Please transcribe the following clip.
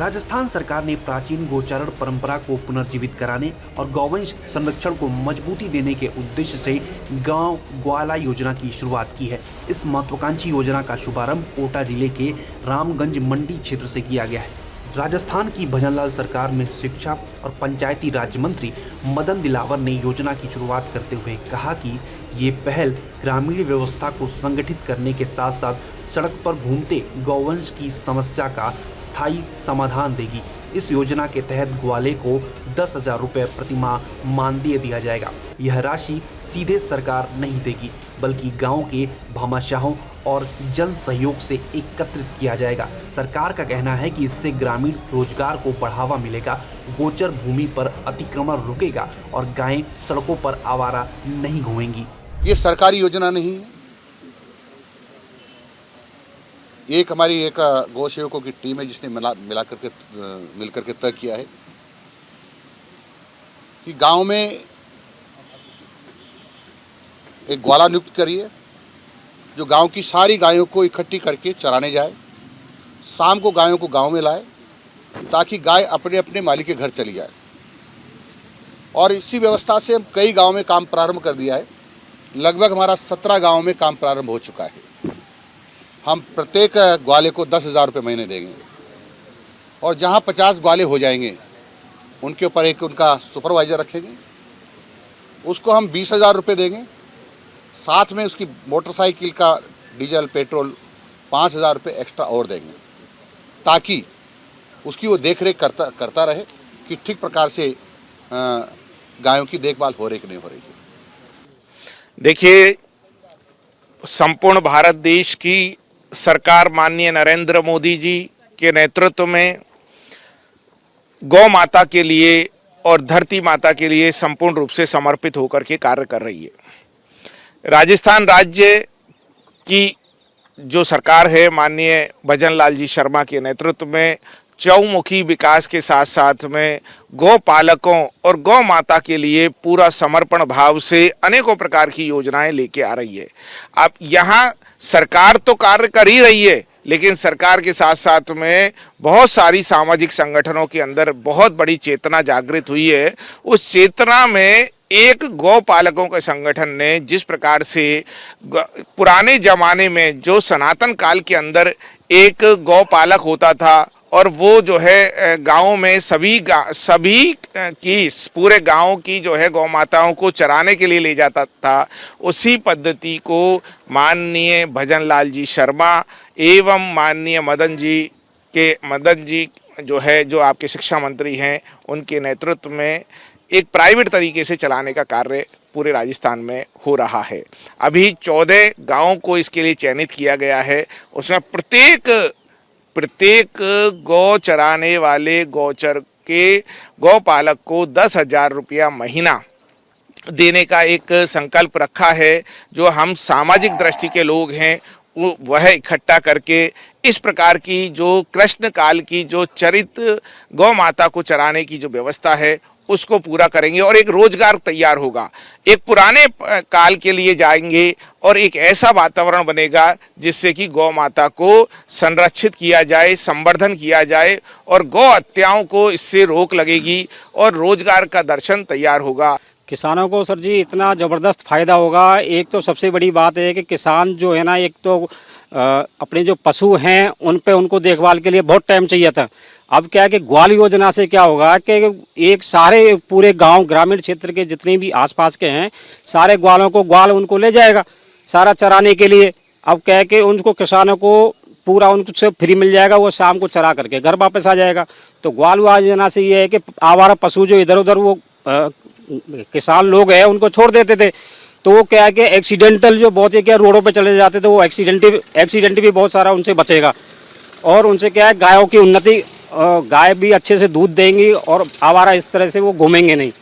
राजस्थान सरकार ने प्राचीन गोचारण परंपरा को पुनर्जीवित कराने और गौवंश संरक्षण को मजबूती देने के उद्देश्य से गांव ग्वाला योजना की शुरुआत की है। इस महत्वाकांक्षी योजना का शुभारंभ कोटा जिले के रामगंज मंडी क्षेत्र से किया गया है। राजस्थान की भजनलाल सरकार में शिक्षा और पंचायती राज मंत्री मदन दिलावर ने योजना की शुरुआत करते हुए कहा कि ये पहल ग्रामीण व्यवस्था को संगठित करने के साथ साथ सड़क पर घूमते गौवंश की समस्या का स्थायी समाधान देगी। इस योजना के तहत ग्वाले को 10,000 रुपये प्रति माह मानदेय दिया जाएगा। यह राशि सीधे सरकार नहीं देगी बल्कि गांव के भामाशाहों और जन सहयोग से एकत्रित किया जाएगा। सरकार का कहना है कि इससे ग्रामीण रोजगार को बढ़ावा मिलेगा, गोचर भूमि पर अतिक्रमण रुकेगा और गायें सड़कों पर आवारा नहीं घूमेंगी। ये सरकारी योजना नहीं है, एक हमारी गौ सेवकों की टीम है जिसने मिलकर के तय किया है कि गांव में एक ग्वाला नियुक्त करिए जो गांव की सारी गायों को इकट्ठी करके चराने जाए, शाम को गायों को गांव में लाए ताकि गाय अपने अपने मालिक के घर चली जाए। और इसी व्यवस्था से हम कई गांव में काम प्रारंभ कर दिया है। लगभग हमारा 17 गांव में काम प्रारंभ हो चुका है। हम प्रत्येक ग्वाले को 10,000 रुपये महीने देंगे और जहां 50 ग्वाले हो जाएंगे उनके ऊपर एक उनका सुपरवाइजर रखेंगे, उसको हम 20,000 रुपये देंगे। साथ में उसकी मोटरसाइकिल का डीजल पेट्रोल 5,000 रुपये एक्स्ट्रा और देंगे ताकि उसकी वो देखरेख करता रहे कि ठीक प्रकार से गायों की देखभाल हो रही कि नहीं हो रही है। देखिए, संपूर्ण भारत देश की सरकार माननीय नरेंद्र मोदी जी के नेतृत्व में गौ माता के लिए और धरती माता के लिए संपूर्ण रूप से समर्पित होकर के कार्य कर रही है। राजस्थान राज्य की जो सरकार है माननीय भजनलाल जी शर्मा के नेतृत्व में चौमुखी विकास के साथ साथ में गौ पालकों और गौ माता के लिए पूरा समर्पण भाव से अनेकों प्रकार की योजनाएं लेके आ रही है। अब यहाँ सरकार तो कार्य कर ही रही है, लेकिन सरकार के साथ साथ में बहुत सारी सामाजिक संगठनों के अंदर बहुत बड़ी चेतना जागृत हुई है। उस चेतना में एक गौ पालकों के संगठन ने जिस प्रकार से पुराने जमाने में जो सनातन काल के अंदर एक गौ पालक होता था और वो जो है गाँव में सभी की पूरे गांव की जो है गौ माताओं को चराने के लिए ले जाता था, उसी पद्धति को माननीय भजनलाल जी शर्मा एवं माननीय मदन जी जो आपके शिक्षा मंत्री हैं, उनके नेतृत्व में एक प्राइवेट तरीके से चलाने का कार्य पूरे राजस्थान में हो रहा है। अभी 14 गाँवों को इसके लिए चयनित किया गया है। उसमें प्रत्येक गौ चराने वाले गौचर के गौ पालक को 10,000 रुपया महीना देने का एक संकल्प रखा है। जो हम सामाजिक दृष्टि के लोग हैं वह इकट्ठा करके इस प्रकार की जो कृष्ण काल की जो चरित गौ माता को चराने की जो व्यवस्था है उसको पूरा करेंगे और एक रोजगार तैयार होगा। एक पुराने काल के लिए जाएंगे और एक ऐसा वातावरण बनेगा जिससे कि गौ माता को संरक्षित किया जाए, संवर्धन किया जाए और गौ हत्याओं को इससे रोक लगेगी और रोजगार का दर्शन तैयार होगा। किसानों को सर जी इतना ज़बरदस्त फ़ायदा होगा। एक तो सबसे बड़ी बात है कि किसान जो है ना, एक तो अपने जो पशु हैं उन पे उनको देखभाल के लिए बहुत टाइम चाहिए था। अब क्या है कि ग्वाल योजना से क्या होगा कि एक सारे पूरे गांव ग्रामीण क्षेत्र के जितने भी आसपास के हैं सारे ग्वाल उनको ले जाएगा सारा चराने के लिए। अब क्या है कि उनको किसानों को पूरा उनसे फ्री मिल जाएगा, वो शाम को चरा करके घर वापस आ जाएगा। तो ग्वाल योजना से ये है कि आवारा पशु जो इधर उधर वो किसान लोग हैं उनको छोड़ देते थे, तो वो क्या है कि एक्सीडेंटल जो बहुत है क्या रोडों पे चले जाते थे, वो एक्सीडेंट भी बहुत सारा उनसे बचेगा। और उनसे क्या है गायों की उन्नति, गाय भी अच्छे से दूध देंगी और आवारा इस तरह से वो घूमेंगे नहीं।